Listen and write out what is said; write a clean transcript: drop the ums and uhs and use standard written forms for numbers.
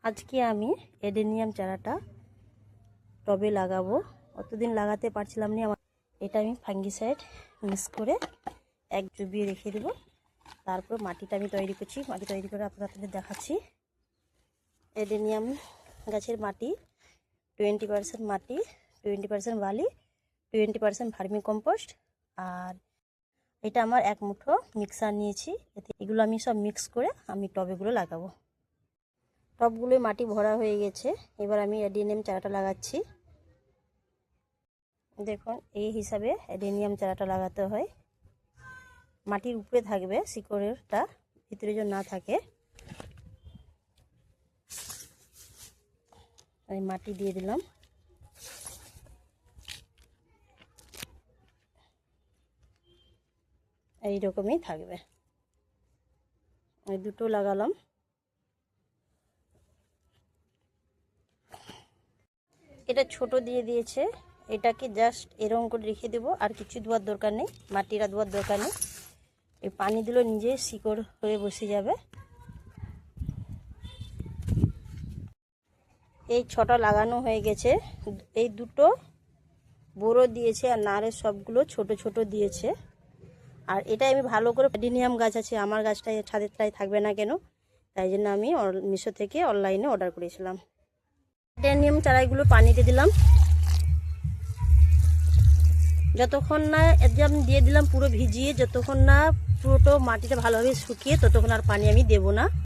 আজকে আমি এডেনিয়াম চারাটা টবে লাগাবো। অতদিন লাগাতে পারছিলাম না। এটা আমি ফাঙ্গিসাইড মিক্স করে এক ডুবিয়ে রেখে দেবো। তারপর মাটিটা আমি তৈরি করছি। মাটি তৈরি করে আপনাদের দেখাচ্ছি। এডেনিয়াম গাছের মাটি 20% মাটি, 20% বালি, 20% ভার্মি কম্পোস্ট, আর এটা আমার এক মুঠো মিক্সার নিয়েছি। এগুলো আমি সব মিক্স করে আমি টবেগুলো লাগাবো। টবগুলোয় মাটি ভরা হয়ে গেছে। এবার আমি এডেনিয়াম চারাটা লাগাচ্ছি। দেখুন এই হিসাবে এডেনিয়াম চারাটা লাগাতে হয়। মাটির উপরে থাকবে, শিকড়েরটা ভিতরে যেন না থাকে। আমি মাটি দিয়ে দিলাম। এই রকমই থাকবে। আমি দুটো লাগালাম। এটা ছোট দিয়ে দিয়েছে। এটাকে জাস্ট এরকম করে রেখে দেবো, আর কিছু দেওয়ার দরকার নেই, মাটিরা দেওয়ার দরকার নেই। এই পানি দিলে নিজে শিকড় হয়ে বসে যাবে। এই ছটা লাগানো হয়ে গেছে। এই দুটো বড় দিয়েছে আর নারের সবগুলো ছোট ছোট দিয়েছে। আর এটা আমি ভালো করে, এডেনিয়াম গাছ আছে আমার, গাছটা ছাদের তলায় থাকবে না কেন, তাই জন্য আমি মিশো থেকে অনলাইনে অর্ডার করেছিলাম। এডেনিয়াম চারাগুলো পানিতে দিলাম। যতক্ষণ না একদম দিয়ে দিলাম পুরো ভিজিয়ে, যতক্ষণ না পুরোটা মাটিটা ভালোভাবে শুকিয়ে, ততক্ষণ আর পানি আমি দেবো না।